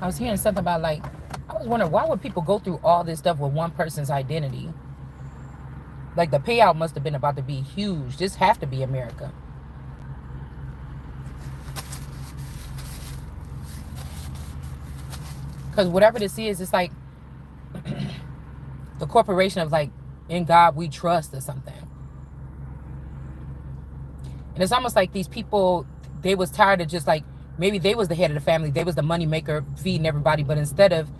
I was hearing something about like, I was wondering why would people go through all this stuff with one person's identity? Like the payout must have been about to be huge. This have to be America. Because whatever this is, it's like the corporation of like, in God we trust or something. And it's almost like these people, they was tired of just like, maybe they was the head of the family. They was the money maker feeding everybody. But instead of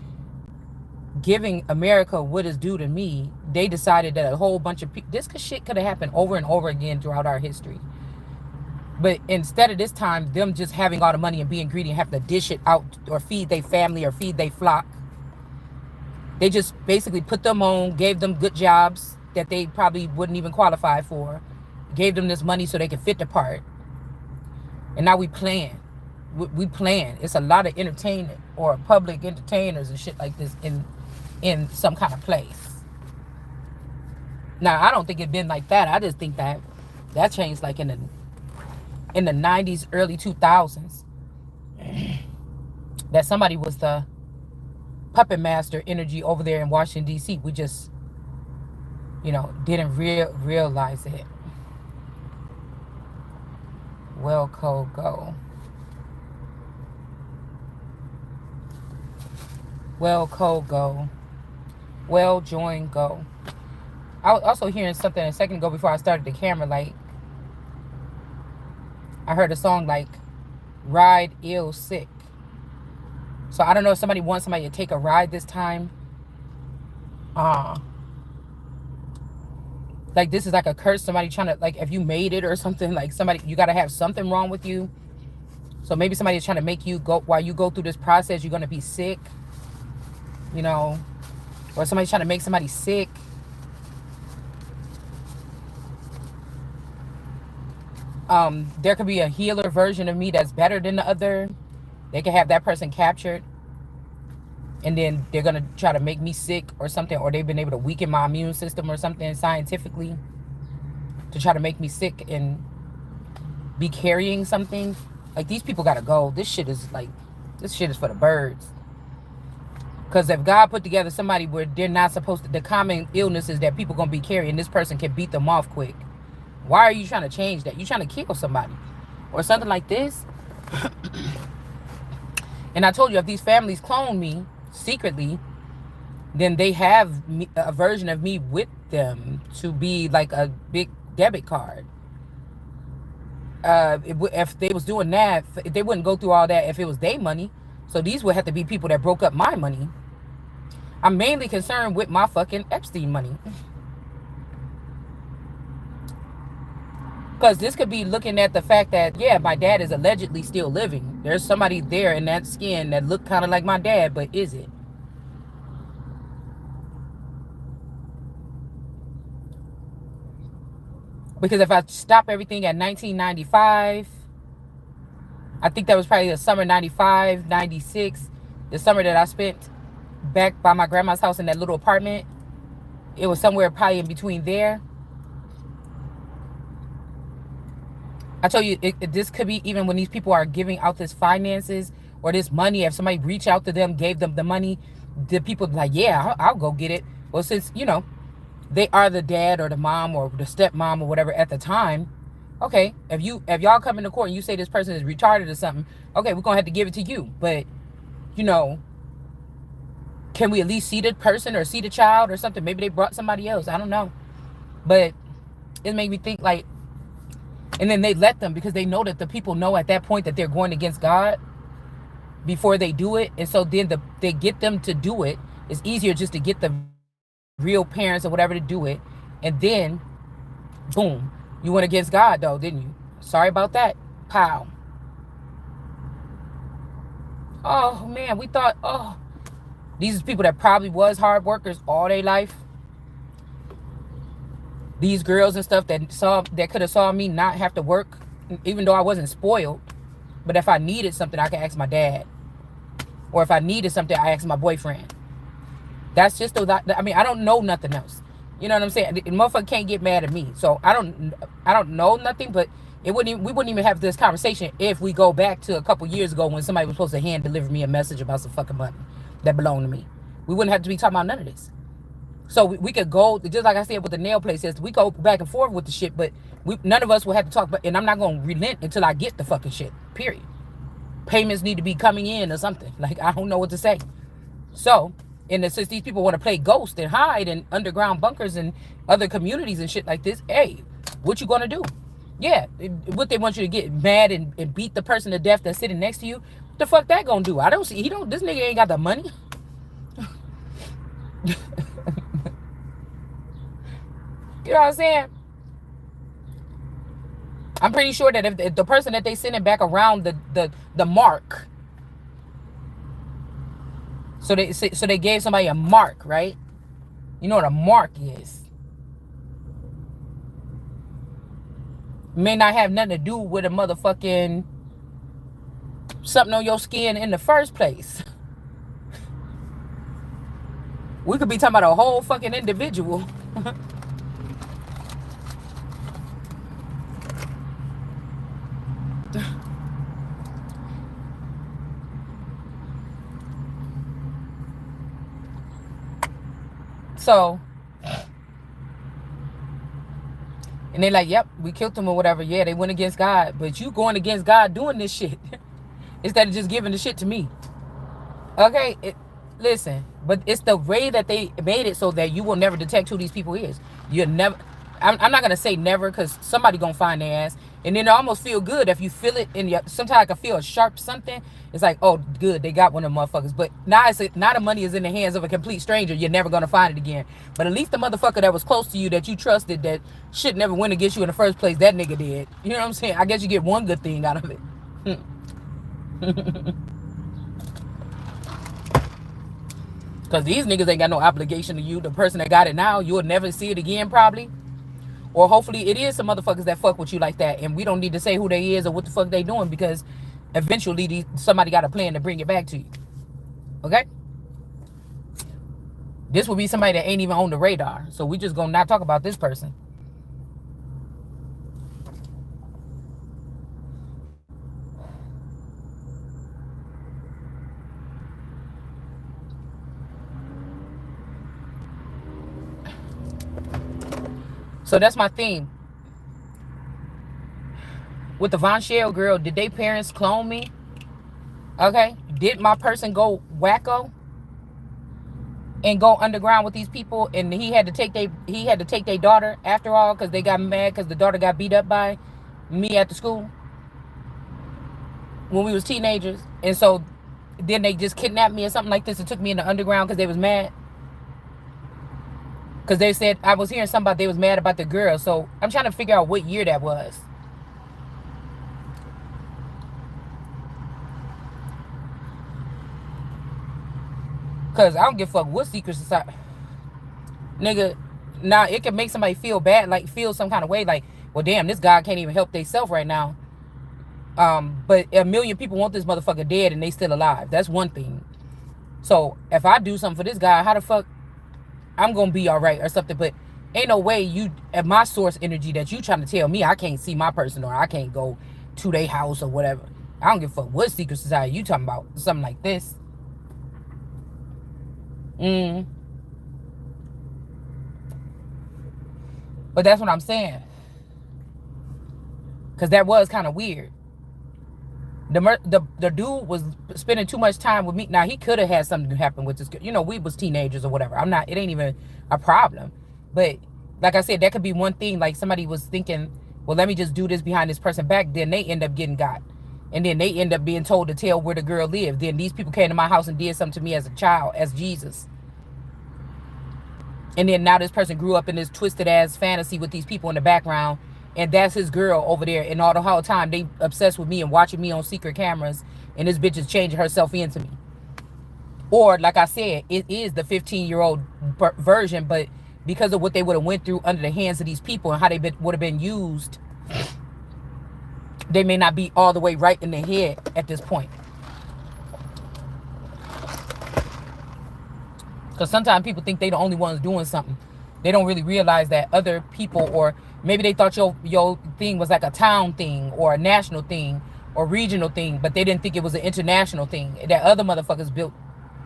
giving America what is due to me, they decided that a whole bunch of people, this shit could have happened over and over again throughout our history. But instead of this time, them just having all the money and being greedy and having to dish it out or feed their family or feed their flock, they just basically put them on, gave them good jobs that they probably wouldn't even qualify for, gave them this money so they could fit the part. And now we playing. We playing. It's a lot of entertainment or public entertainers and shit like this in some kind of place. Now, I don't think it been like that. I just think that changed like in the 90s, early 2000s. That somebody was the puppet master energy over there in Washington, D.C. We just, didn't realize it. Well, code go. Well, code go. Well, join go. I was also hearing something a second ago before I started the camera. Like, I heard a song like Ride Ill Sick. So I don't know if somebody wants somebody to take a ride this time. Like this is like a curse. Somebody trying to, like, if you made it or something, like somebody, you got to have something wrong with you. So maybe somebody is trying to make you go, while you go through this process, you're going to be sick, or somebody's trying to make somebody sick. There could be a healer version of me that's better than the other. They can have that person captured, and then they're going to try to make me sick or something, or they've been able to weaken my immune system or something scientifically to try to make me sick and be carrying something. Like, these people got to go. This shit is for the birds. Because if God put together somebody where they're not supposed to, the common illness is that people going to be carrying, this person can beat them off quick. Why are you trying to change that? You trying to kill somebody or something like this? And I told you, if these families clone me secretly, then they have a version of me with them to be like a big debit card. If they was doing that, they wouldn't go through all that if it was their money. So these would have to be people that broke up my money. I'm mainly concerned with my fucking Epstein money. Because this could be looking at the fact that, yeah, my dad is allegedly still living. There's somebody there in that skin that looked kind of like my dad, but is it? Because if I stop everything at 1995, I think that was probably the summer 95, 96, the summer that I spent back by my grandma's house in that little apartment. It was somewhere probably in between there. I told you, this could be even when these people are giving out this finances or this money. If somebody reach out to them, gave them the money, the people be like, yeah, I'll go get it. Well, since, they are the dad or the mom or the stepmom or whatever at the time. Okay, if y'all come into court and you say this person is retarded or something, okay, we're going to have to give it to you. But, can we at least see the person or see the child or something? Maybe they brought somebody else. I don't know. But it made me think, like, and then they let them, because they know that the people know at that point that they're going against God before they do it. And so then they get them to do it. It's easier just to get the real parents or whatever to do it. And then, boom, you went against God, though, didn't you? Sorry about that. Pow. Oh, man, we thought, these are people that probably was hard workers all their life. These girls and stuff that could have saw me not have to work, even though I wasn't spoiled. But if I needed something, I could ask my dad. Or if I needed something, I asked my boyfriend. That's just I don't know nothing else. You know what I'm saying? The motherfucker can't get mad at me. So I don't know nothing, but We wouldn't even have this conversation if we go back to a couple years ago when somebody was supposed to hand deliver me a message about some fucking money that belonged to me. We wouldn't have to be talking about none of this. So we could go, just like I said with the nail place, we go back and forth with the shit, but none of us will have to talk about, and I'm not going to relent until I get the fucking shit, period. Payments need to be coming in or something. Like, I don't know what to say. So, and since these people want to play ghost and hide in underground bunkers and other communities and shit like this, hey, what you going to do? Yeah, what they want you to get mad and beat the person to death that's sitting next to you? What the fuck that going to do? I don't see, this nigga ain't got the money. You know what I'm saying? I'm pretty sure that if the person that they sending back around the mark, so they gave somebody a mark, right? You know what a mark is? May not have nothing to do with a motherfucking something on your skin in the first place. We could be talking about a whole fucking individual. So, and they're like, yep, we killed them or whatever. Yeah, they went against God. But you going against God doing this shit instead of just giving the shit to me. Okay, listen, but it's the way that they made it so that you will never detect who these people is. You'll never, I'm not going to say never because somebody going to find their ass. And then it almost feel good if you feel it in your, sometimes I can feel a sharp something. It's like, oh, good, they got one of them motherfuckers. But now the money is in the hands of a complete stranger. You're never going to find it again. But at least the motherfucker that was close to you, that you trusted, that shit never went against you in the first place, that nigga did. You know what I'm saying? I guess you get one good thing out of it. Because these niggas ain't got no obligation to you. The person that got it now, you'll never see it again probably. Or hopefully it is some motherfuckers that fuck with you like that. And we don't need to say who they is or what the fuck they doing. Because eventually somebody got a plan to bring it back to you. Okay? This will be somebody that ain't even on the radar. So we just gonna not talk about this person. So that's my theme. With the Von Shell girl, did they parents clone me? Okay. Did my person go wacko and go underground with these people, and he had to take their daughter after all because they got mad because the daughter got beat up by me at the school when we was teenagers, and so then they just kidnapped me or something like this and took me in the underground because they was mad. Because they said, I was hearing something about they was mad about the girl. So I'm trying to figure out what year that was. Because I don't give a fuck what secret society. Nigga, now it can make somebody feel bad, like feel some kind of way. Like, well, damn, this guy can't even help themselves right now. But a million people want this motherfucker dead and they still alive. That's one thing. So if I do something for this guy, how the fuck I'm gonna be all right or something? But ain't no way you at my source energy that you trying to tell me I can't see my person or I can't go to their house or whatever. I don't give a fuck what secret society you talking about. Something like this. But that's what I'm saying. Because that was kind of weird. The dude was spending too much time with me. Now, he could have had something happen with this girl. You know, we was teenagers or whatever. It ain't even a problem. But like I said, that could be one thing. Like somebody was thinking, well, let me just do this behind this person back. Then they end up getting got. And then they end up being told to tell where the girl lived. Then these people came to my house and did something to me as a child, as Jesus. And then now this person grew up in this twisted ass fantasy with these people in the background. And that's his girl over there. And all the whole time they obsessed with me and watching me on secret cameras. And this bitch is changing herself into me. Or like I said, it is the 15-year-old version. But because of what they would have went through under the hands of these people and how they would have been used, they may not be all the way right in their head at this point. Because sometimes people think they the only ones doing something. They don't really realize that other people, or maybe they thought your thing was like a town thing or a national thing or regional thing, but they didn't think it was an international thing. That other motherfuckers built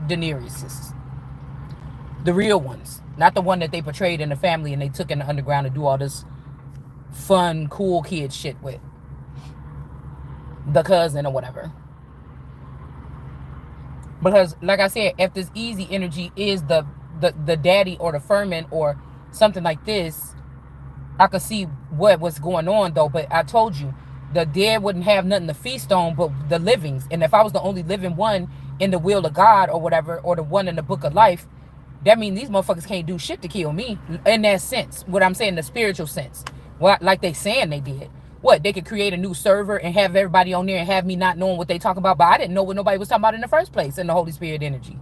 Daenerys, the real ones, not the one that they portrayed in the family and they took in the underground to do all this fun, cool kid shit with the cousin or whatever. Because, like I said, if this easy energy is the daddy or the Furman or something like this, I could see what's going on though. But I told you, the dead wouldn't have nothing to feast on but the livings. And if I was the only living one in the will of God or whatever, or the one in the book of life, that means these motherfuckers can't do shit to kill me in that sense. What I'm saying, the spiritual sense. What, like they saying they did. What, they could create a new server and have everybody on there and have me not knowing what they talking about, but I didn't know what nobody was talking about in the first place in the Holy Spirit energy.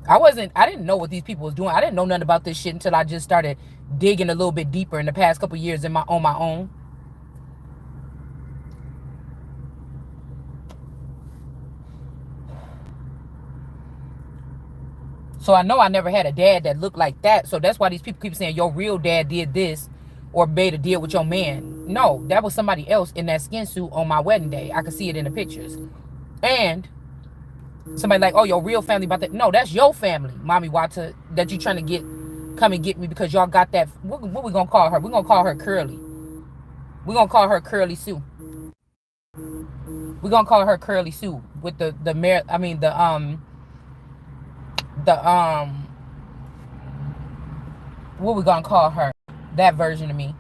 I didn't know what these people was doing. I didn't know nothing about this shit until I just started digging a little bit deeper in the past couple of years on my own. So I know I never had a dad that looked like that. So that's why these people keep saying your real dad did this or made a deal with your man. No, that was somebody else in that skin suit on my wedding day. I could see it in the pictures. And somebody like, oh, your real family about that. No, that's your family, Mommy Wata, that you trying to come and get me because y'all got that. What we gonna call her? We're gonna call her Curly. We're gonna call her Curly Sue. We're gonna call her Curly Sue with the what we gonna call her? That version of me.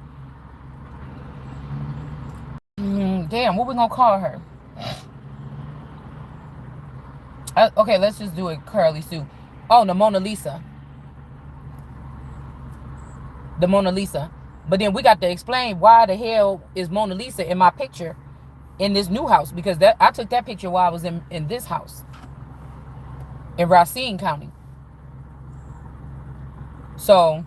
Damn, what we gonna call her? Okay, let's just do it Curly Sue. Oh, the Mona Lisa. The Mona Lisa. But then we got to explain why the hell is Mona Lisa in my picture in this new house, because I took that picture while I was in this house in Racine County. So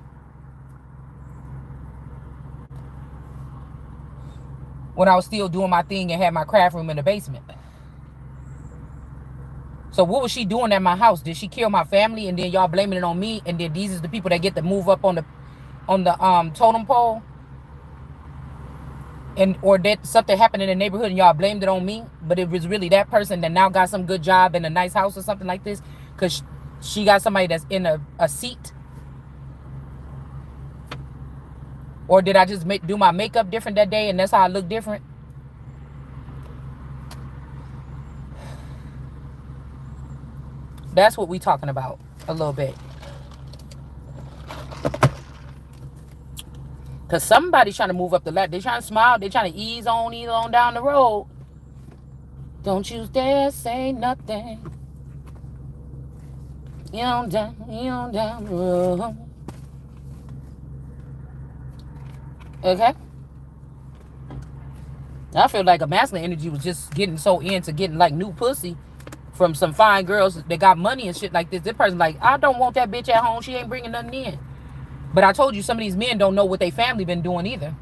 when I was still doing my thing and had my craft room in the basement. So what was she doing at my house? Did she kill my family and then y'all blaming it on me, and then these is the people that get to move up on the totem pole? And or that something happened in the neighborhood and y'all blamed it on me, but it was really that person that now got some good job in a nice house or something like this because she got somebody that's in a seat? Or did I just do my makeup different that day and that's how I look different? That's what we talking about a little bit. Because somebody's trying to move up the ladder. They're trying to smile. They're trying to ease on down the road. Don't you dare say nothing. Down the road. Okay? I feel like a masculine energy was just getting so into getting like new pussy from some fine girls that got money and shit like this. This person like, I don't want that bitch at home. She ain't bringing nothing in. But I told you some of these men don't know what their family been doing either.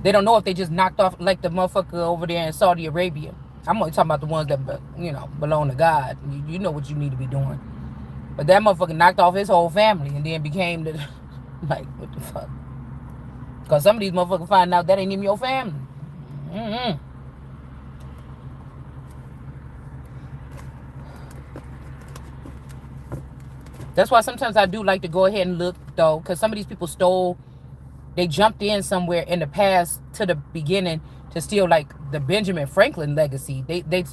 They don't know if they just knocked off like the motherfucker over there in Saudi Arabia. I'm only talking about the ones that, belong to God. You know what you need to be doing. But that motherfucker knocked off his whole family and then became the... Like, what the fuck? Because some of these motherfuckers find out that ain't even your family. That's why sometimes I do like to go ahead and look, though, because some of these people they jumped in somewhere in the past to the beginning to steal, like, the Benjamin Franklin legacy. They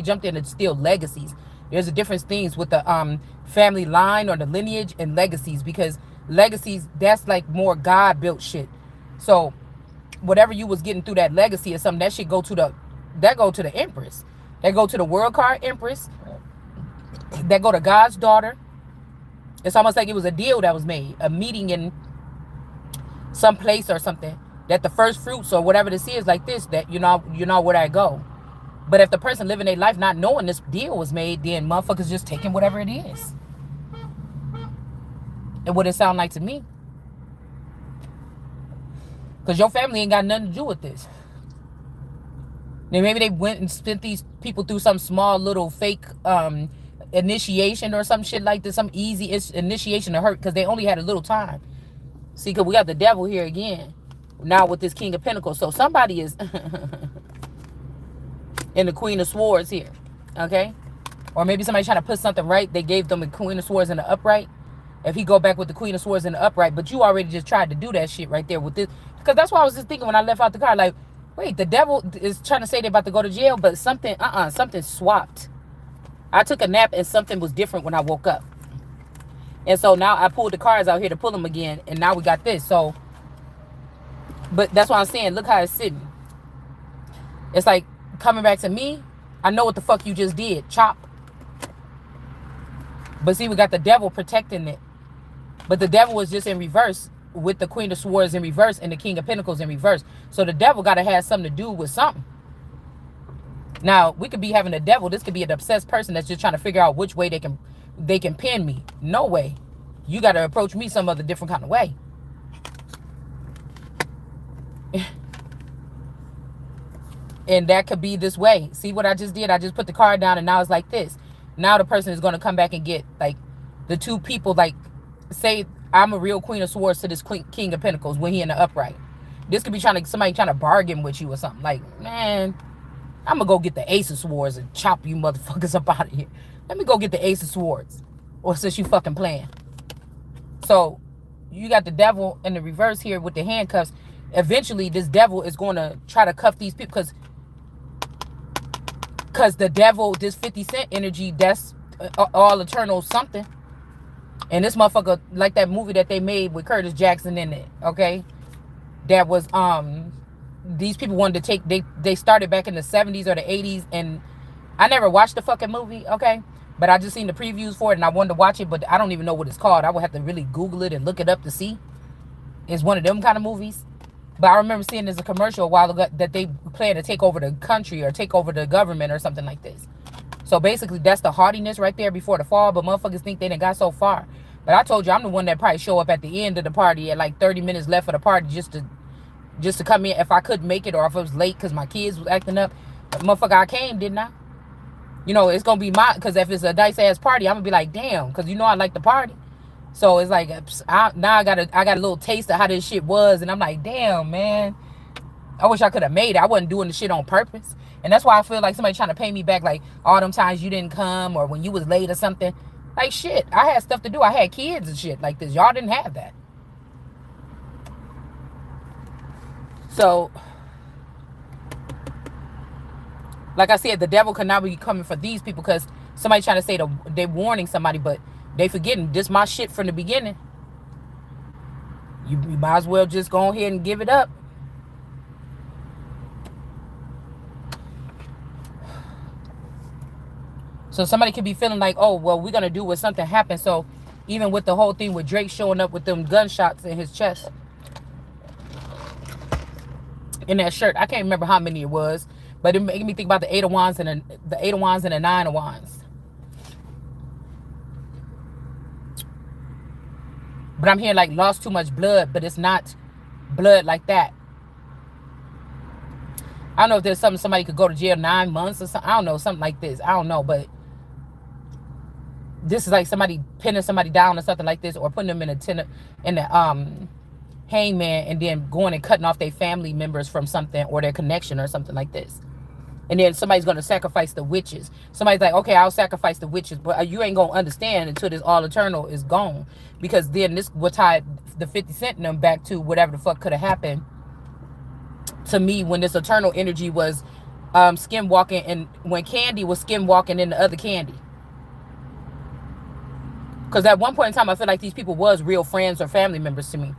jumped in to steal legacies. There's a difference things with the family line or the lineage and legacies, because legacies, that's like more God-built shit. So whatever you was getting through that legacy or something, that shit go to the Empress. That go to the world card Empress. That go to God's daughter. It's almost like it was a deal that was made, a meeting in some place or something, that the first fruits or whatever this is like this, that you know where I go. But if the person living their life not knowing this deal was made, then motherfuckers just taking whatever it is. And what it sound like to me. Because your family ain't got nothing to do with this. Then maybe they went and sent these people through some small little fake initiation or some shit like this, some easy initiation to hurt, because they only had a little time. See, because we got the devil here again now with this King of Pentacles. So somebody is in the Queen of Swords here, okay? Or maybe somebody trying to put something right. They gave them the Queen of Swords in the upright. If he go back with the Queen of Swords in the upright, but you already just tried to do that shit right there with this. Because that's why I was just thinking when I left out the car, like, wait, the devil is trying to say they're about to go to jail, but something, something swapped. I took a nap and something was different when I woke up. And so now I pulled the cards out here to pull them again, and now we got this. So, but that's why I'm saying, look how it's sitting. It's like coming back to me. I know what the fuck you just did, chop. But see, we got the devil protecting it. But the devil was just in reverse with the Queen of Swords in reverse and the King of Pentacles in reverse. So the devil got to have something to do with something. Now, we could be having a devil. This could be an obsessed person that's just trying to figure out which way they can pin me. No way. You got to approach me some other different kind of way. And that could be this way. See what I just did? I just put the card down and now it's like this. Now the person is going to come back and get like the two people, like say I'm a real Queen of Swords to this King of Pentacles when he in the upright. This could be somebody trying to bargain with you or something. Like, man, I'm going to go get the Ace of Swords and chop you motherfuckers up out of here. Let me go get the Ace of Swords. Or since you fucking playing. So you got the devil in the reverse here with the handcuffs. Eventually this devil is going to try to cuff these people because the devil, this 50 Cent energy, that's all eternal something. And this motherfucker, like that movie that they made with Curtis Jackson in it, okay? That was, these people wanted to take, they started back in the 70s or the 80s, and I never watched the fucking movie, okay? But I just seen the previews for it, and I wanted to watch it, but I don't even know what it's called. I would have to really Google it and look it up to see. It's one of them kind of movies. But I remember seeing there's a commercial a while ago that they plan to take over the country or take over the government or something like this. So basically, that's the haughtiness right there before the fall. But motherfuckers think they done got so far. But I told you, I'm the one that probably show up at the end of the party at like 30 minutes left for the party just to come in if I couldn't make it or if it was late because my kids was acting up. But motherfucker, I came, didn't I? You know, it's going to be because if it's a nice-ass party, I'm going to be like, damn, because you know I like the party. So it's like, now I got a little taste of how this shit was. And I'm like, damn, man. I wish I could have made it. I wasn't doing the shit on purpose. And that's why I feel like somebody trying to pay me back, like, all them times you didn't come or when you was late or something. Like, shit, I had stuff to do. I had kids and shit like this. Y'all didn't have that. So, like I said, the devil could not be coming for these people because somebody trying to say they're warning somebody, but they forgetting this my shit from the beginning. You might as well just go ahead and give it up. So somebody could be feeling like, oh, well, we're going to do when something happens. So even with the whole thing with Drake showing up with them gunshots in his chest. In that shirt. I can't remember how many it was. But it made me think about the 8 of Wands and the 8 of Wands and the 9 of Wands. But I'm hearing like lost too much blood, but it's not blood like that. I don't know if there's something somebody could go to jail 9 months or something. I don't know, something like this. I don't know, but this is like somebody pinning somebody down or something like this, or putting them in the hangman and then going and cutting off their family members from something or their connection or something like this. And then somebody's going to sacrifice the witches. Somebody's like, okay, I'll sacrifice the witches. But you ain't going to understand until this all eternal is gone. Because then this will tie the 50 Cent and them back to whatever the fuck could have happened to me when this eternal energy was skin walking. And when Candy was skin walking in the other Candy. Because at one point in time, I feel like these people was real friends or family members to me.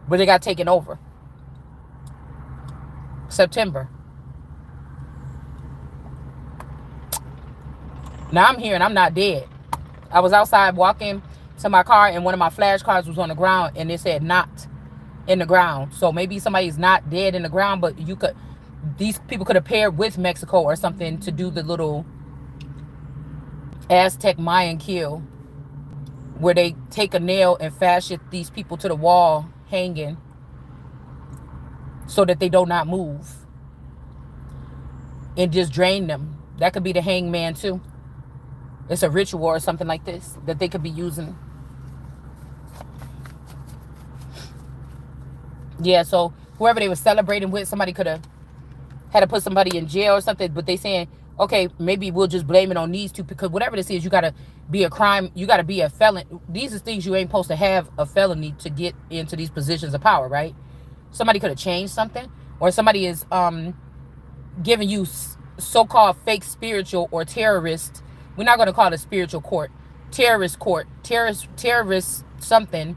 But they got taken over. September. Now I'm here and I'm not dead. I was outside walking to my car and one of my flashcards was on the ground and it said not in the ground. So maybe somebody's not dead in the ground, but these people could have paired with Mexico or something to do the little Aztec Mayan kill where they take a nail and fashion these people to the wall hanging so that they do not move and just drain them. That could be the hangman too. It's a ritual or something like this that they could be using. Yeah, so whoever they were celebrating with, somebody could have had to put somebody in jail or something, but they saying, okay, maybe we'll just blame it on these two, because whatever this is, you got to be a crime, you got to be a felon. These are things you ain't supposed to have a felony to get into these positions of power, right? Somebody could have changed something, or somebody is giving you so-called fake spiritual or terrorist. We're not going to call it a spiritual court, terrorist something,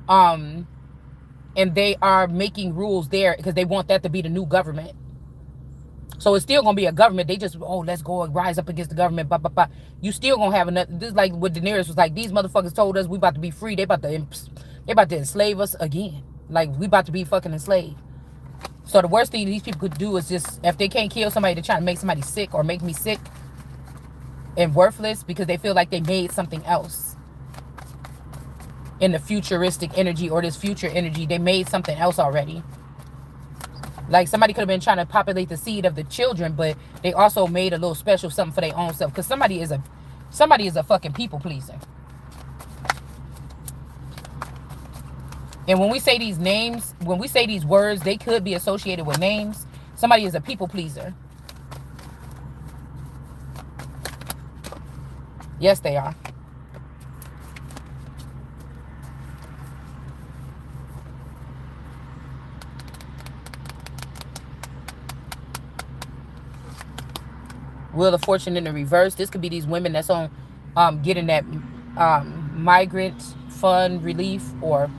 and they are making rules there because they want that to be the new government. So it's still gonna be a government. They just, oh, let's go and rise up against the government. Blah, blah, blah. You still gonna have another. This is like what Daenerys was like. These motherfuckers told us we about to be free. They about to enslave us again. Like we about to be fucking enslaved. So the worst thing these people could do is just, if they can't kill somebody, to try to make somebody sick or make me sick and worthless because they feel like they made something else in the futuristic energy or this future energy. They made something else already. Like somebody could have been trying to populate the seed of the children, but they also made a little special something for their own self. Because somebody is a fucking people pleaser. And when we say these names, when we say these words, they could be associated with names. Somebody is a people pleaser. Yes, they are. Wheel of Fortune in the reverse. This could be these women that's on getting that migrant fund relief or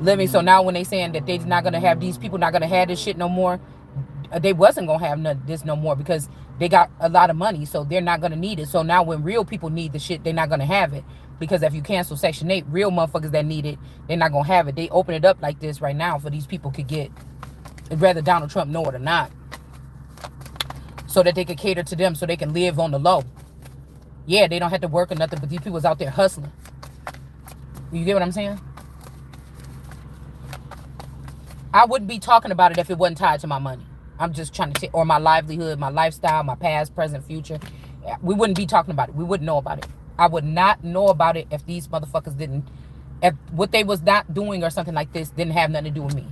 living. So now when they saying that they're not going to have, these people not going to have this shit no more, they wasn't going to have this no more because they got a lot of money, so they're not going to need it. So now when real people need the shit, they're not going to have it, because if you cancel Section 8, real motherfuckers that need it, they're not going to have it. They open it up like this right now for these people could get, whether Donald Trump know it or not, so that they could cater to them, so they can live on the low. Yeah, they don't have to work or nothing, but these people's out there hustling. You get what I'm saying? I wouldn't be talking about it if it wasn't tied to my money. I'm just trying to or my livelihood, my lifestyle, my past, present, future. We wouldn't be talking about it. We wouldn't know about it. I would not know about it if these motherfuckers didn't, if what they was not doing or something like this didn't have nothing to do with me.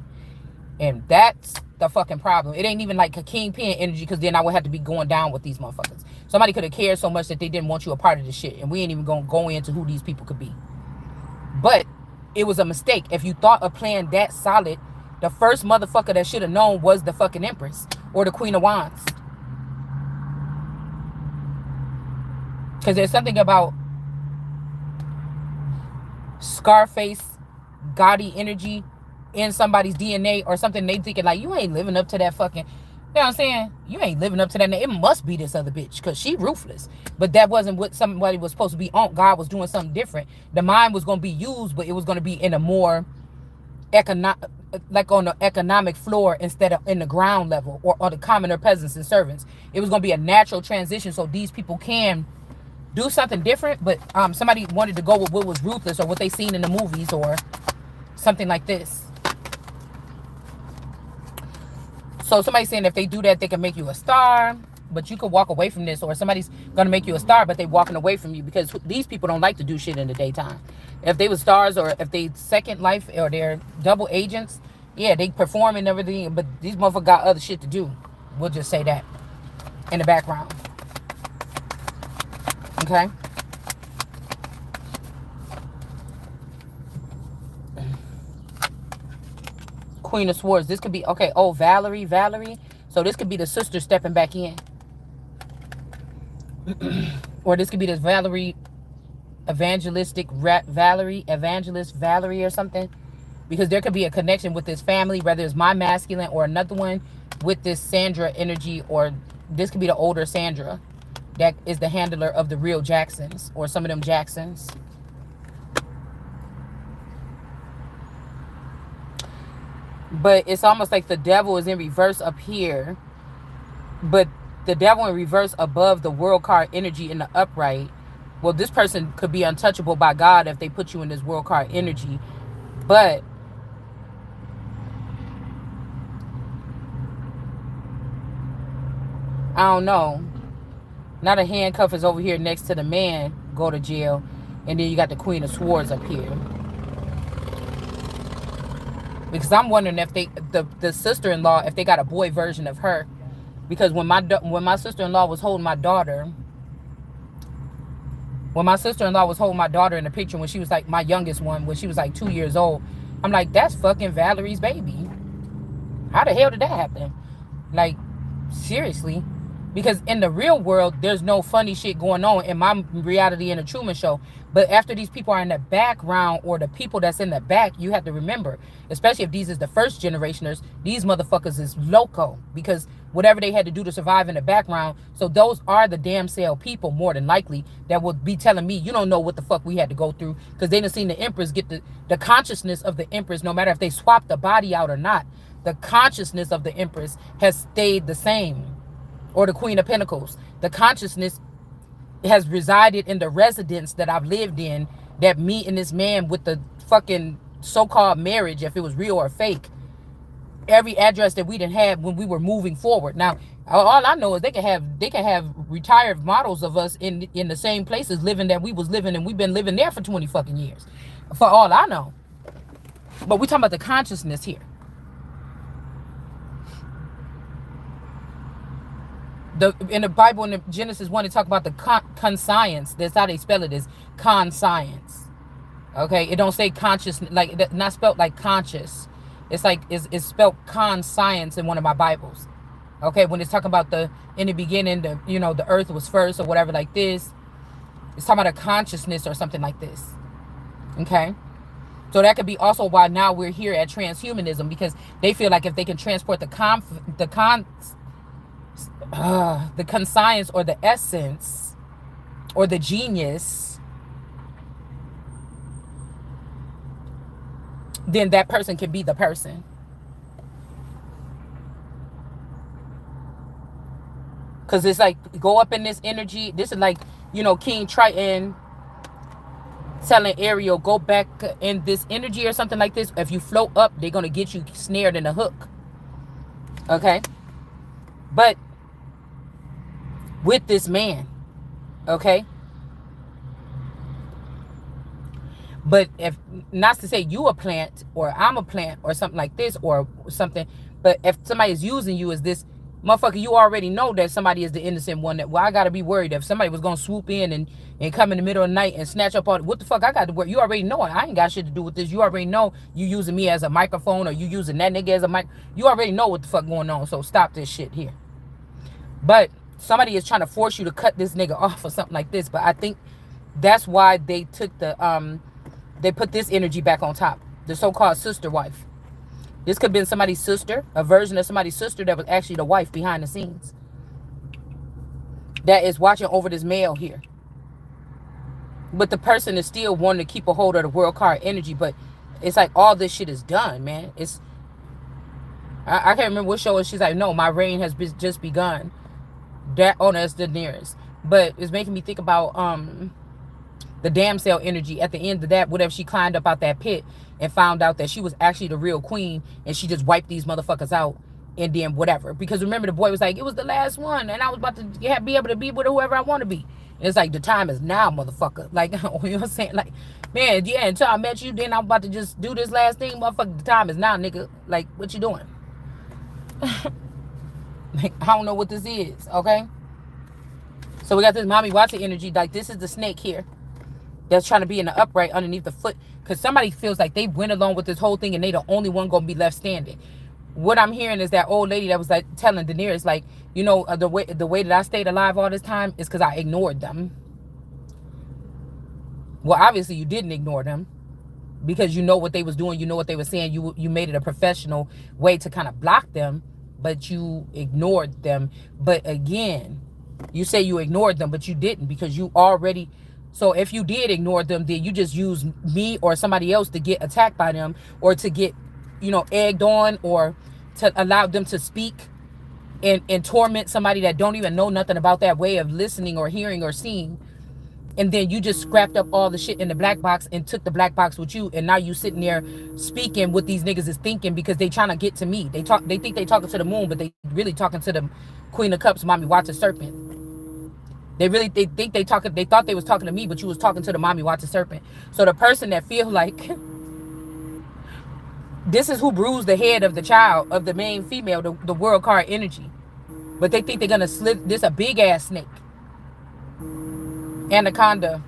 And that's the fucking problem. It ain't even like a kingpin energy, because then I would have to be going down with these motherfuckers. Somebody could have cared so much that they didn't want you a part of this shit. And we ain't even gonna go into who these people could be. But it was a mistake. If you thought a plan that solid, the first motherfucker that should have known was the fucking Empress or the Queen of Wands. Because there's something about Scarface, gaudy energy in somebody's DNA or something. They thinking like, you ain't living up to that fucking, you know what I'm saying? You ain't living up to that. It must be this other bitch because she ruthless. But that wasn't what somebody was supposed to be on. God was doing something different. The mind was going to be used, but it was going to be in a more like on the economic floor instead of in the ground level or on the commoner peasants and servants. It was going to be a natural transition so these people can do something different, but somebody wanted to go with what was ruthless or what they seen in the movies or something like this. So somebody's saying if they do that, they can make you a star, but you could walk away from this, or somebody's going to make you a star, but they walking away from you because these people don't like to do shit in the daytime. If they were stars or if they second life or they're double agents, yeah, they perform and everything, but these motherfuckers got other shit to do. We'll just say that in the background. Okay? Queen of Swords. This could be, okay, oh, Valerie. So this could be the sister stepping back in. Or this could be this Valerie, evangelist Valerie or something. Because there could be a connection with this family, whether it's my masculine or another one with this Sandra energy, or this could be the older Sandra that is the handler of the real Jacksons or some of them Jacksons. But it's almost like the devil is in reverse up here, but the devil in reverse above the world card energy in the upright. Well, this person could be untouchable by God if they put you in this world card energy, but I don't know. Now the handcuff is over here next to the man, go to jail. And then you got the Queen of Swords up here. Because I'm wondering if the sister-in-law, if they got a boy version of her. Because when my sister-in-law was holding my daughter, in the picture when she was like my youngest one, when she was like 2 years old, I'm like, that's fucking Valerie's baby. How the hell did that happen? Like, seriously. Because in the real world, there's no funny shit going on in my reality in the Truman Show. But after these people are in the background, or the people that's in the back, you have to remember, especially if these is the first generationers, these motherfuckers is loco. Because whatever they had to do to survive in the background. So those are the damn sale people, more than likely, that would be telling me, you don't know what the fuck we had to go through. Because they done seen the Empress get the consciousness of the Empress, no matter if they swap the body out or not. The consciousness of the Empress has stayed the same. Or the Queen of Pentacles. The consciousness has resided in the residence that I've lived in, that me and this man with the fucking so-called marriage, if it was real or fake, every address that we didn't have when we were moving forward. Now, all I know is they can have retired models of us in the same places living that we was living, and we've been living there for 20 fucking years. For all I know. But we talking about the consciousness here. In the Bible, in the Genesis 1, they talk about the conscience. That's how they spell it, is conscience. Okay, it don't say conscious, like, not spelled like conscious. It's like it's spelled conscience in one of my Bibles. Okay, when it's talking about in the beginning, the earth was first or whatever like this. It's talking about a consciousness or something like this. Okay, so that could be also why now we're here at transhumanism, because they feel like if they can transport the conscience or the essence or the genius, then that person can be the person. Because it's like, go up in this energy. This is like, King Triton telling Ariel, go back in this energy or something like this. If you float up, they're going to get you snared in a hook. Okay? But with this man, okay? But if, not to say you a plant or I'm a plant or something like this or something, but if somebody is using you as this motherfucker, you already know that somebody is the innocent one. That, well, I gotta be worried if somebody was gonna swoop in and come in the middle of the night and snatch up all, what the fuck I got to worry? You already know it. I ain't got shit to do with this. You already know you using me as a microphone, or you using that nigga as a mic. You already know what the fuck going on. So stop this shit here. But somebody is trying to force you to cut this nigga off or something like this. But I think that's why they took they put this energy back on top. The so-called sister wife. This could have been somebody's sister, a version of somebody's sister that was actually the wife behind the scenes, that is watching over this male here. But the person is still wanting to keep a hold of the world card energy. But it's like all this shit is done, man. I can't remember what show. She's like, no, my reign has just begun. That, oh, that's the nearest. But it's making me think about the damsel energy. At the end of that, whatever, she climbed up out that pit and found out that she was actually the real queen, and she just wiped these motherfuckers out, and then whatever. Because remember, the boy was like, it was the last one, and I was about to be able to be with whoever I want to be. And it's like, the time is now, motherfucker. Like, you know what I'm saying? Like, man, yeah, until I met you, then I'm about to just do this last thing, motherfucker. The time is now, nigga. Like, what you doing? Like, I don't know what this is, okay? So we got this mommy watching energy. Like, this is the snake here that's trying to be in the upright underneath the foot, because somebody feels like they went along with this whole thing and they the only one gonna be left standing. What I'm hearing is that old lady that was like telling Daenerys, like, the way that I stayed alive all this time is because I ignored them. Well, obviously you didn't ignore them, because you know what they was doing, you know what they were saying. You made it a professional way to kind of block them, but you ignored them. But again, you say you ignored them, but you didn't, because you already. So if you did ignore them, then you just use me or somebody else to get attacked by them, or to get, egged on, or to allow them to speak and torment somebody that don't even know nothing about that way of listening or hearing or seeing. And then you just scrapped up all the shit in the black box and took the black box with you. And now you sitting there speaking what these niggas is thinking, because they trying to get to me. They think they talking to the moon, but they really talking to the Queen of Cups, mommy watch a serpent. They think they talking. They thought they was talking to me, but you was talking to the mommy watch the serpent. So the person that feel like this is who bruised the head of the child, of the main female, the world card energy. But they think they're gonna slip this a big ass snake. Anaconda.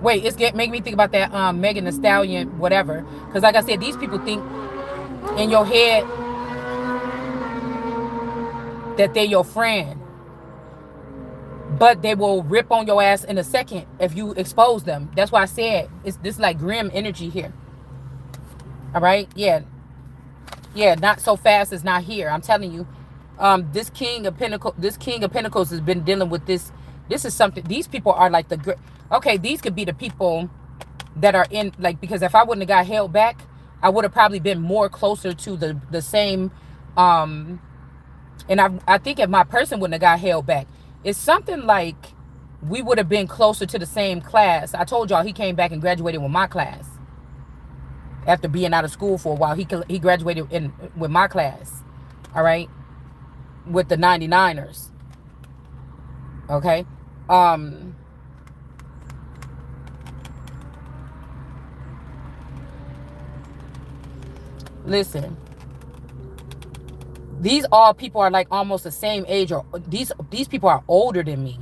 Wait, it's make me think about that Megan Thee Stallion, whatever. Because like I said, these people think in your head that they're your friend. But they will rip on your ass in a second if you expose them. That's why I said it's this like grim energy here. All right? Yeah. Yeah, not so fast is not here. I'm telling you. This King of Pentacles has been dealing with this. This is something. These people are like okay, these could be the people that are in, like, because if I wouldn't have got held back, I would have probably been more closer to the same, and I think if my person wouldn't have got held back, it's something like we would have been closer to the same class. I told y'all he came back and graduated with my class. After being out of school for a while, he graduated with my class. All right? With the 99ers. Okay? Listen. These all people are like almost the same age, or these people are older than me.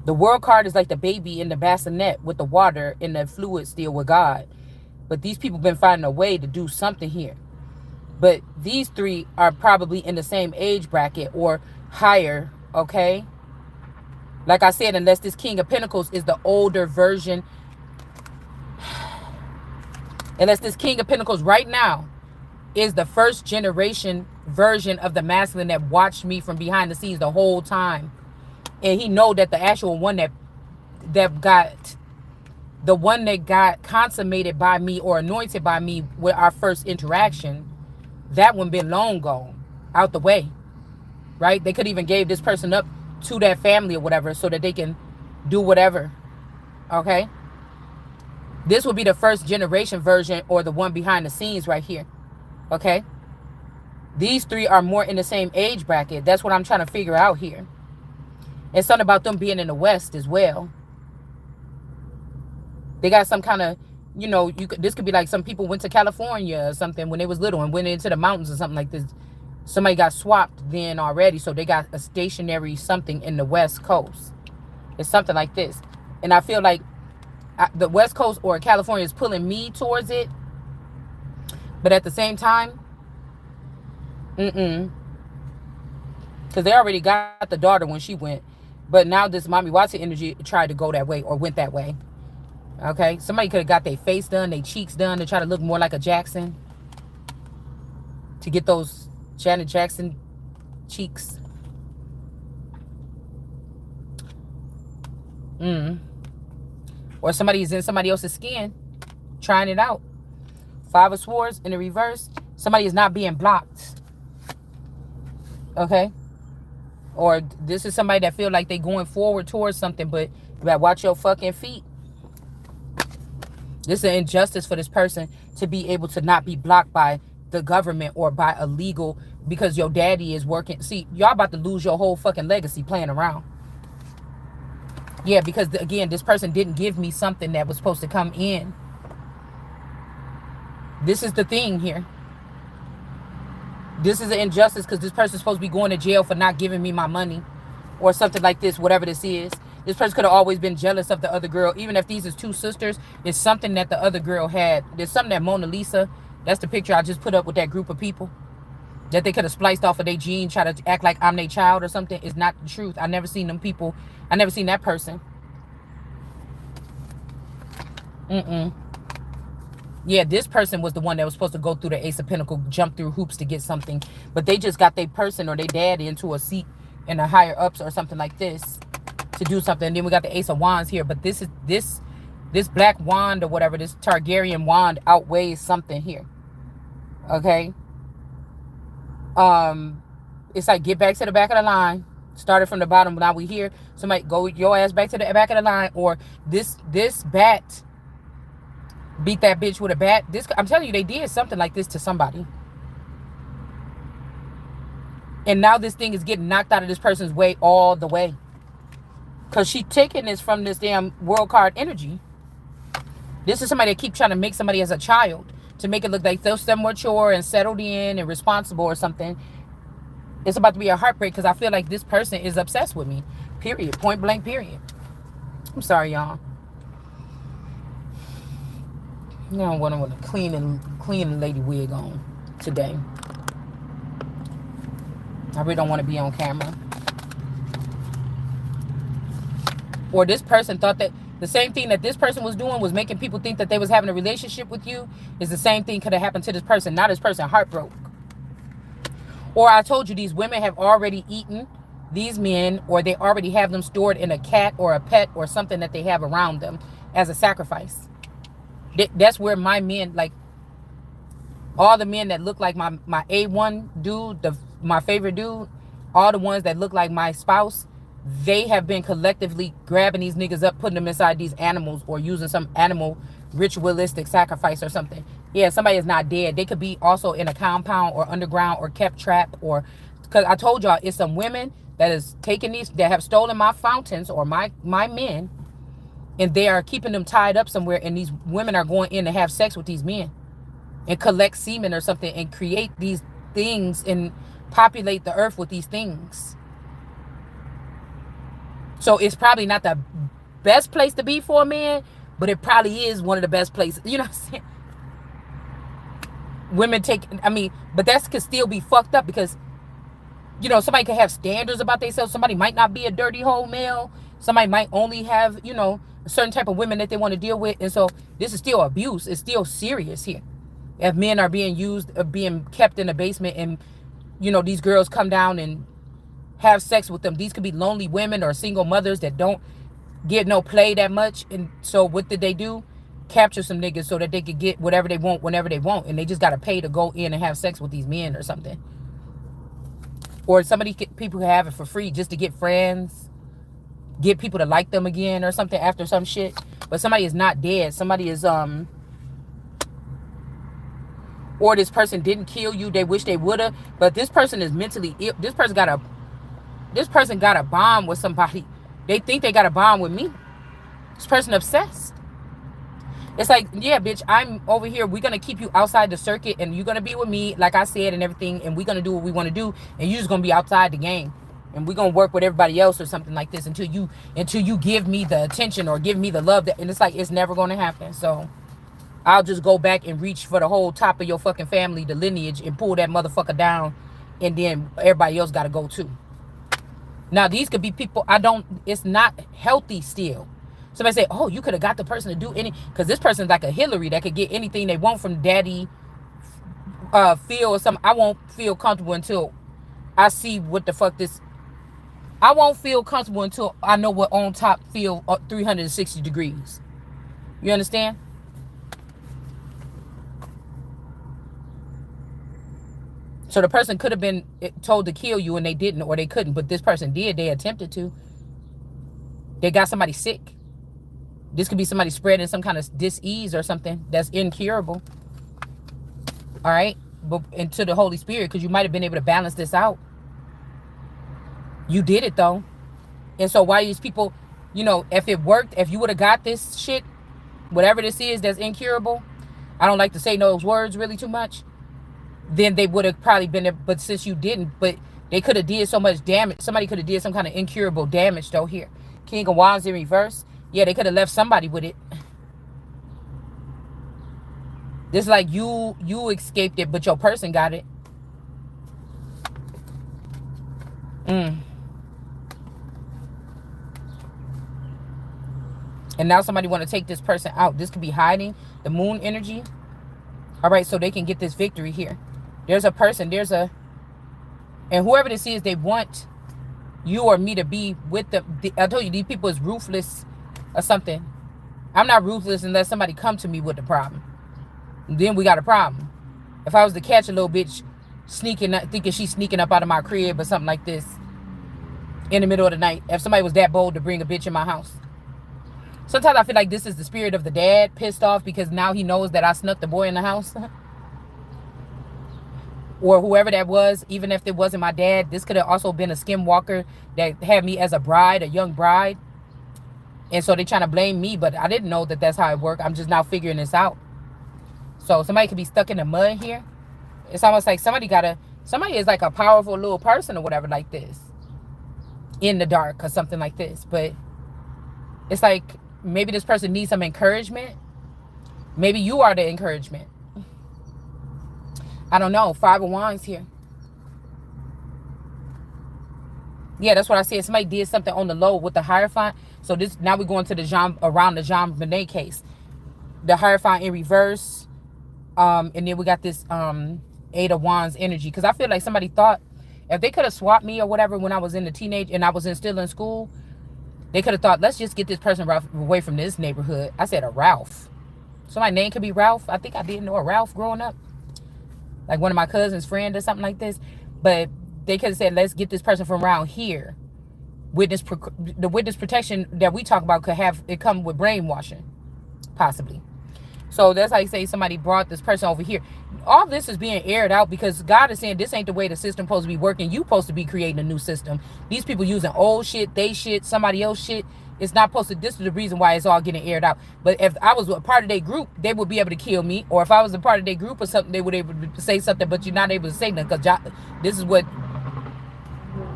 The world card is like the baby in the bassinet with the water and the fluid still with God. But these people been finding a way to do something here. But these three are probably in the same age bracket or higher, okay? Like I said, unless this King of Pentacles is the older version. Unless this King of Pentacles right now is the first generation version of the masculine that watched me from behind the scenes the whole time. And he know that the actual one that got consummated by me or anointed by me with our first interaction, that one been long gone, out the way, right? They could even gave this person up to that family or whatever so that they can do whatever, okay? This would be the first generation version or the one behind the scenes right here, okay? These three are more in the same age bracket. That's what I'm trying to figure out here. It's something about them being in the West as well. They got some kind of, you know, this could be like some people went to California or something when they was little and went into the mountains or something like this. Somebody got swapped then already, so they got a stationary something in the West Coast. It's something like this. And I feel like the West Coast or California is pulling me towards it. But at the same time, because they already got the daughter when she went. But now this Mommy Watson energy tried to go that way or went that way. Okay, somebody could have got their face done, their cheeks done to try to look more like a Jackson. To get those Janet Jackson cheeks. Or somebody is in somebody else's skin, trying it out. Five of Swords in the reverse. Somebody is not being blocked. Okay? Or this is somebody that feel like they going forward towards something, but you gotta watch your fucking feet. This is an injustice for this person to be able to not be blocked by the government or by a legal, because your daddy is working. See, y'all about to lose your whole fucking legacy playing around. Yeah, because again, this person didn't give me something that was supposed to come in. This is the thing here. This is an injustice because this person's supposed to be going to jail for not giving me my money or something like this, whatever this is. This person could have always been jealous of the other girl. Even if these is two sisters, it's something that the other girl had. There's something that Mona Lisa, that's the picture I just put up with that group of people, that they could have spliced off of their gene, try to act like I'm their child or something. Is not the truth. I never seen them people. I never seen that person. Yeah, this person was the one that was supposed to go through the Ace of Pentacles, jump through hoops to get something. But they just got their person or their dad into a seat in the higher ups or something like this to do something. And then we got the Ace of Wands here. But this is this black wand or whatever, this Targaryen wand outweighs something here. Okay? It's like, get back to the back of the line. Started from the bottom, now we here. Somebody go your ass back to the back of the line. Or this bat beat that bitch with a bat. This, I'm telling you, they did something like this to somebody. And now this thing is getting knocked out of this person's way all the way. Because she taking this from this damn world card energy. This is somebody that keep trying to make somebody as a child. To make it look like they're so mature and settled in and responsible or something. It's about to be a heartbreak because I feel like this person is obsessed with me. Period. Point blank, period. I'm sorry, y'all. I don't want to clean lady wig on today. I really don't want to be on camera. Or this person thought that the same thing that this person was doing was making people think that they was having a relationship with you is the same thing could have happened to this person. Now this person heartbroke. Or I told you these women have already eaten these men, or they already have them stored in a cat or a pet or something that they have around them as a sacrifice. That's where my men, like all the men that look like my A1 dude, my favorite dude, all the ones that look like my spouse, they have been collectively grabbing these niggas up, putting them inside these animals or using some animal ritualistic sacrifice or something. Yeah, somebody is not dead. They could be also in a compound or underground or kept trapped, or because I told y'all it's some women that is taking these, that have stolen my fountains or my men, and they are keeping them tied up somewhere, and these women are going in to have sex with these men and collect semen or something and create these things and populate the earth with these things. So it's probably not the best place to be for a man, but it probably is one of the best places. You know what I'm saying? Women take, but that could still be fucked up because, you know, somebody could have standards about themselves. Somebody might not be a dirty hole male. Somebody might only have, you know, a certain type of women that they want to deal with. And so this is still abuse. It's still serious here. If men are being used, being kept in the basement, and, you know, these girls come down and have sex with them. These could be lonely women or single mothers that don't get no play that much. And so what did they do? Capture some niggas so that they could get whatever they want whenever they want. And they just got to pay to go in and have sex with these men or something. Or people can have it for free just to get friends, get people to like them again or something after some shit. But somebody is not dead. Somebody is, or this person didn't kill you. They wish they would have. But this person is mentally ill. This person got a bond with somebody. They think they got a bond with me. This person obsessed. It's like, yeah, bitch, I'm over here. We're going to keep you outside the circuit, and you're going to be with me, like I said, and everything, and we're going to do what we want to do, and you're just going to be outside the game, and we're going to work with everybody else or something like this until you give me the attention or give me the love. And it's like, it's never going to happen. So I'll just go back and reach for the whole top of your fucking family, the lineage, and pull that motherfucker down, and then everybody else got to go too. Now, these could be people, it's not healthy still. Somebody say, oh, you could have got the person to do because this person's like a Hillary that could get anything they want from daddy, Phil or something. I won't feel comfortable until I see what the fuck I won't feel comfortable until I know what on top feel 360 degrees. You understand? So the person could have been told to kill you and they didn't, or they couldn't, but this person did. They attempted to. They got somebody sick. This could be somebody spreading some kind of disease or something that's incurable. All right? But into the Holy Spirit, because you might have been able to balance this out. You did it, though. And so why these people, you know, if it worked, if you would have got this shit, whatever this is that's incurable, I don't like to say those words really too much, then they would have probably been there. But since you didn't, but they could have did so much damage. Somebody could have did some kind of incurable damage, though, here. King of Wands in reverse. Yeah, they could have left somebody with it. This is like you escaped it, but your person got it. And now somebody want to take this person out. This could be hiding the moon energy. All right, so they can get this victory here. There's a person, and whoever this is, they want you or me to be with them. I told you, these people is ruthless or something. I'm not ruthless unless somebody come to me with the problem. Then we got a problem. If I was to catch a little bitch thinking she's sneaking up out of my crib or something like this in the middle of the night, if somebody was that bold to bring a bitch in my house. Sometimes I feel like this is the spirit of the dad pissed off because now he knows that I snuck the boy in the house. or whoever that was. Even if it wasn't my dad, this could have also been a skinwalker that had me as a bride, a young bride. And so they trying to blame me, but I didn't know that that's how it worked. I'm just now figuring this out. So somebody could be stuck in the mud here. It's almost like somebody is like a powerful little person or whatever like this. In the dark or something like this. But it's like maybe this person needs some encouragement. Maybe you are the encouragement. I don't know. 5 of Wands here. Yeah, that's what I said. Somebody did something on the low with the Hierophant. So this now we're going to the around the Jean Benet case. The Hierophant in reverse. And then we got this 8 of Wands energy. Because I feel like somebody thought if they could have swapped me or whatever when I was in the teenage and I was still in school, they could have thought, let's just get this person away from this neighborhood. I said a Ralph. So my name could be Ralph. I think I didn't know a Ralph growing up. Like one of my cousin's friend or something like this. But they could have said, let's get this person from around here. The witness protection that we talk about could have it come with brainwashing. Possibly. So that's how you say somebody brought this person over here. All this is being aired out because God is saying this ain't the way the system supposed to be working. You supposed to be creating a new system. These people using old shit, they shit, somebody else shit. It's not supposed to. This is the reason why it's all getting aired out. But if I was a part of their group, they would be able to kill me. Or if I was a part of their group or something, they would be able to say something. But you're not able to say nothing because this is what.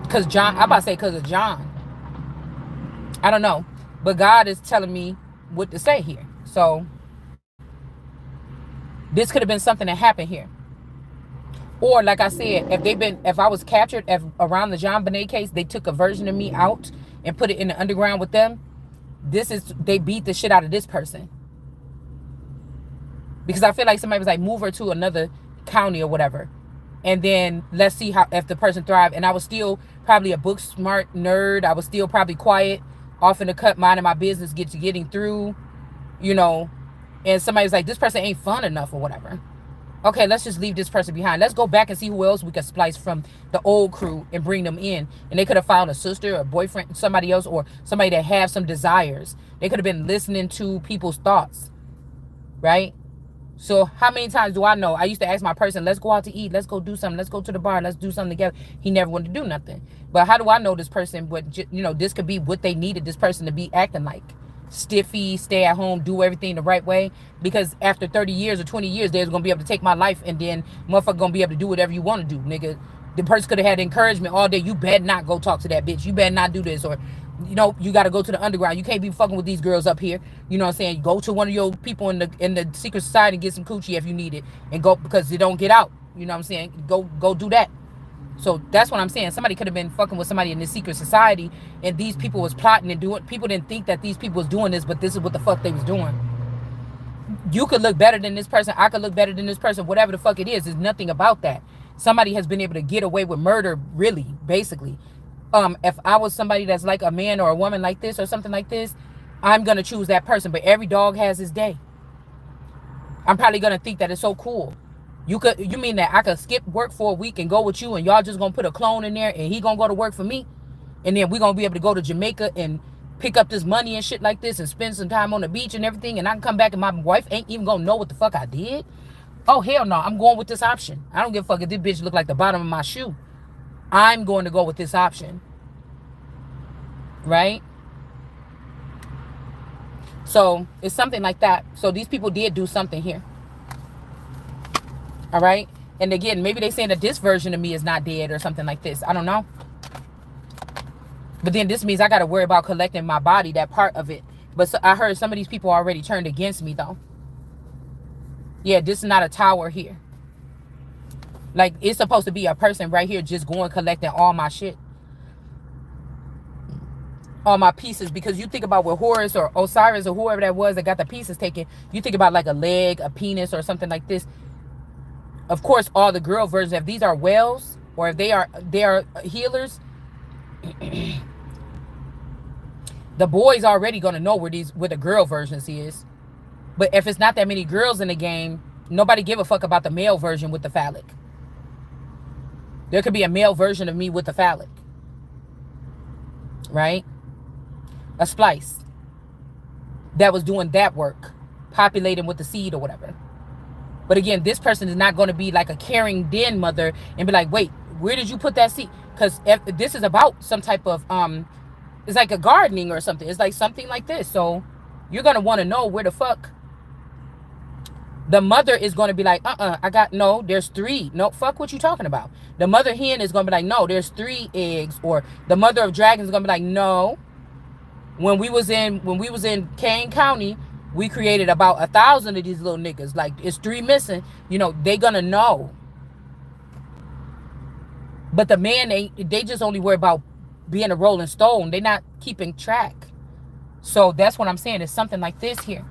Because John, I'm about to say because of John. I don't know. But God is telling me what to say here. So this could have been something that happened here. Or like I said, if I was captured around the Jean Benet case, they took a version of me out and put it in the underground with them. They beat the shit out of this person. Because I feel like somebody was like, move her to another county or whatever. And then let's see if the person thrived. And I was still probably a book smart nerd. I was still probably quiet, off in the cut, minding my business, getting through, and somebody's like, this person ain't fun enough or whatever. Okay, let's just leave this person behind. Let's go back and see who else we could splice from the old crew and bring them in. And they could have found a sister, a boyfriend, somebody else, or somebody that have some desires. They could have been listening to people's thoughts, right? So how many times do I know? I used to ask my person, let's go out to eat. Let's go do something. Let's go to the bar. Let's do something together. He never wanted to do nothing. But how do I know this person? But, this could be what they needed this person to be acting like. Stiffy, stay at home, do everything the right way. Because after 30 years or 20 years, they're going to be able to take my life. And then motherfucker going to be able to do whatever you want to do, nigga. The person could have had encouragement all day. You better not go talk to that bitch. You better not do this. Or, you got to go to the underground. You can't be fucking with these girls up here. You know what I'm saying? Go to one of your people in the secret society and get some coochie if you need it. And go, because they don't get out. You know what I'm saying? Go do that. So that's what I'm saying. Somebody could have been fucking with somebody in this secret society, and these people was plotting and doing. People didn't think that these people was doing this, but this is what the fuck they was doing. You could look better than this person. I could look better than this person. Whatever the fuck it is, there's nothing about that. Somebody has been able to get away with murder, really, basically. If I was somebody that's like a man or a woman like this or something like this, I'm gonna choose that person. But every dog has his day. I'm probably gonna think that it's so cool. You mean that I could skip work for a week and go with you, and y'all just gonna put a clone in there and he gonna go to work for me, and then we gonna be able to go to Jamaica and pick up this money and shit like this and spend some time on the beach and everything, and I can come back and my wife ain't even gonna know what the fuck I did? Oh hell no, I'm going with this option. I don't give a fuck if this bitch look like the bottom of my shoe. I'm going to go with this option. Right? So it's something like that. So these people did do something here. All right. And again, maybe they saying that this version of me is not dead or something like this. I don't know. But then this means I got to worry about collecting my body, that part of it. But I heard some of these people already turned against me though. Yeah, this is not a tower here. Like, it's supposed to be a person right here just going collecting all my shit. All my pieces. Because you think about with Horus or Osiris or whoever that was that got the pieces taken. You think about like a leg, a penis or something like this. Of course, all the girl versions, if these are whales or if they are healers, the boy's already going to know where the girl versions is. But if it's not that many girls in the game, nobody give a fuck about the male version with the phallic. There could be a male version of me with the phallic. Right? A splice. That was doing that work. Populating with the seed or whatever. But again, this person is not going to be like a caring den mother and be like, wait, where did you put that seed? Because this is about some type of it's like a gardening or something. It's like something like this. So you're going to want to know where the fuck the mother is going to be like, no, there's 3. No, fuck what you talking about. The mother hen is going to be like, no, there's 3 eggs. Or the mother of dragons is going to be like, no. When we was in Kane County, we created about 1,000 of these little niggas. Like, it's 3 missing. You know, they going to know. But the man, they just only worry about being a rolling stone. They're not keeping track. So that's what I'm saying. It's something like this here.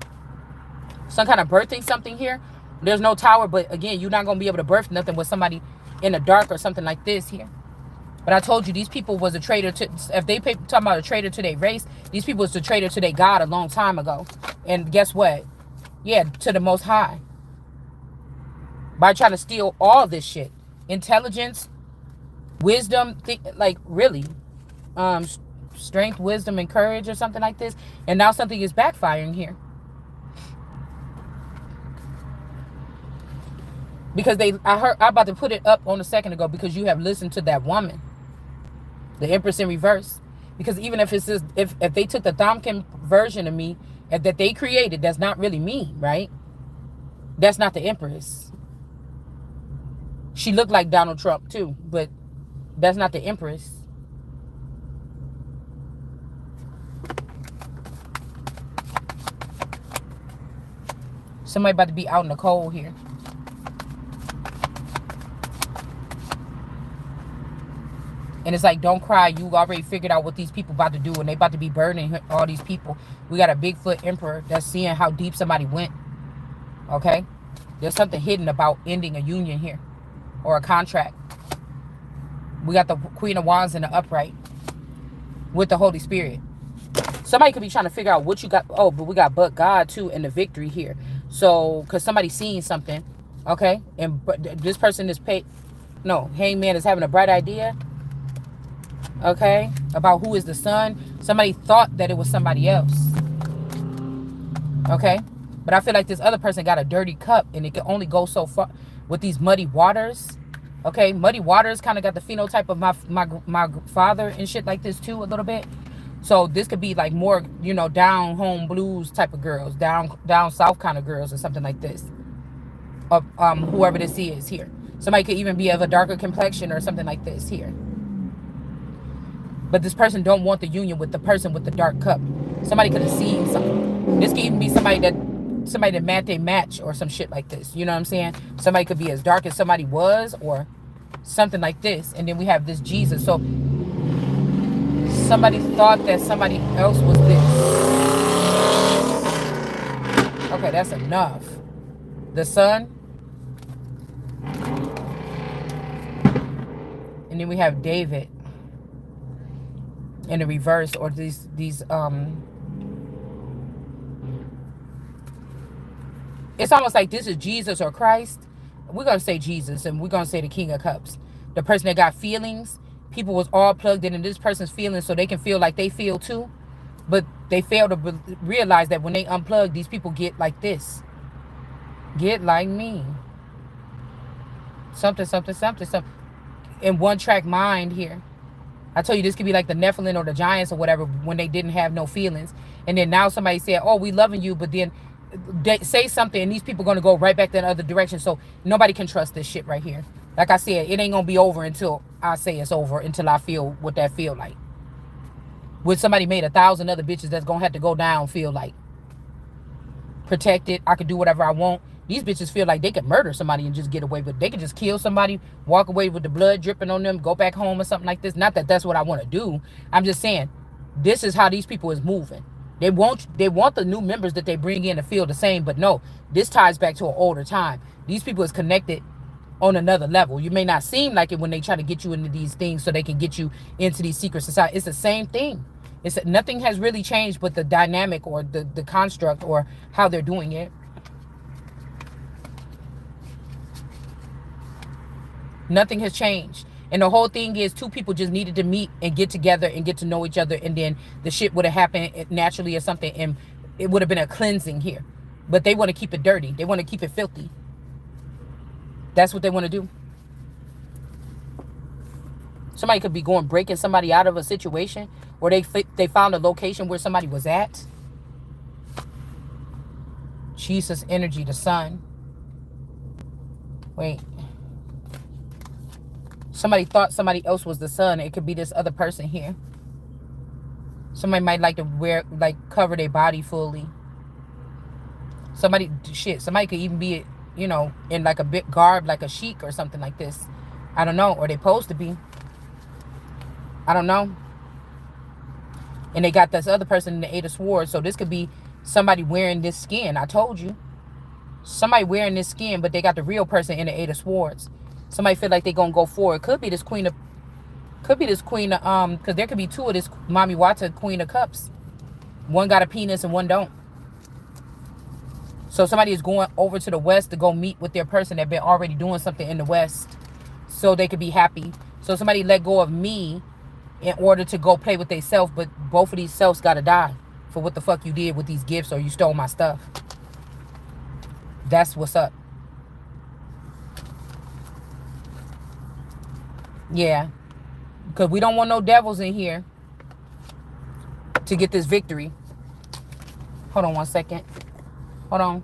Some kind of birthing something here. There's no tower, but again, you're not going to be able to birth nothing with somebody in the dark or something like this here. But I told you, these people was a traitor to, if they talking about a traitor to their race, these people was a traitor to their God a long time ago. And guess what? Yeah, to the Most High. By trying to steal all this shit. Intelligence, wisdom, like really. Strength, wisdom, and courage or something like this. And now something is backfiring here. Because I'm about to put it up on a second ago because you have listened to that woman. The Empress in reverse. Because even if it's just, if they took the Thomkin version of me that they created, that's not really me, right? That's not the Empress. She looked like Donald Trump too, but that's not the Empress. Somebody about to be out in the cold here. And it's like, don't cry. You already figured out what these people about to do. And they about to be burning all these people. We got a Bigfoot emperor that's seeing how deep somebody went. Okay? There's something hidden about ending a union here. Or a contract. We got the Queen of Wands in the upright. With the Holy Spirit. Somebody could be trying to figure out what you got. Oh, but we got but God too in the victory here. So, because somebody's seeing something. Okay? And this person is Hangman is having a bright idea. Okay, about who is the son. Somebody thought that it was somebody else. Okay, but I feel like this other person got a dirty cup and it can only go so far with these muddy waters. Okay, muddy waters kind of got the phenotype of my father and shit like this too a little bit. So this could be like more, you know, down home blues type of girls, down south kind of girls or something like this. Whoever this is here. Somebody could even be of a darker complexion or something like this here. But this person don't want the union with the person with the dark cup. Somebody could have seen something. This could even be somebody that match or some shit like this. You know what I'm saying? Somebody could be as dark as somebody was or something like this. And then we have this Jesus. So somebody thought that somebody else was this. Okay, that's enough. The sun. And then we have David. In the reverse, or these it's almost like this is Jesus or Christ. We're gonna say Jesus, and we're gonna say the King of Cups, the person that got feelings. People was all plugged in this person's feelings so they can feel like they feel too, but they fail to realize that when they unplug, these people get like this, get like me, something in one track mind here. I told you this could be like the Nephilim or the giants or whatever when they didn't have no feelings. And then now somebody said, oh, we loving you. But then they say something and these people are going to go right back the other direction. So nobody can trust this shit right here. Like I said, it ain't going to be over until I say it's over, until I feel what that feel like. With somebody made 1,000 other bitches that's going to have to go down feel like. Protected. I could do whatever I want. These bitches feel like they could murder somebody and just get away with it. They could just kill somebody, walk away with the blood dripping on them, go back home or something like this. Not that that's what I want to do. I'm just saying, this is how these people is moving. They want the new members that they bring in to feel the same, but no, this ties back to an older time. These people is connected on another level. You may not seem like it when they try to get you into these things so they can get you into these secret societies. It's the same thing. Nothing has really changed but the dynamic or the construct or how they're doing it. Nothing has changed. And the whole thing is two people just needed to meet and get together and get to know each other. And then the shit would have happened naturally or something. And it would have been a cleansing here. But they want to keep it dirty. They want to keep it filthy. That's what they want to do. Somebody could be breaking somebody out of a situation, or they found a location where somebody was at. Jesus energy, the sun. Wait. Somebody thought somebody else was the sun. It could be this other person here. Somebody might like to cover their body fully. Somebody could even be, in like a big garb, like a sheik or something like this. I don't know. Or they supposed to be. I don't know. And they got this other person in the Eight of Swords. So this could be somebody wearing this skin. I told you. Somebody wearing this skin, but they got the real person in the Eight of Swords. Somebody feel like they're going to go forward. Could be this queen of, because there could be two of this Mami Wata Queen of Cups. One got a penis and one don't. So somebody is going over to the West to go meet with their person that been already doing something in the West, so they could be happy. So somebody let go of me in order to go play with themselves, but both of these selves got to die for what the fuck you did with these gifts, or you stole my stuff. That's what's up. Yeah. Because we don't want no devils in here to get this victory. Hold on one second. Hold on.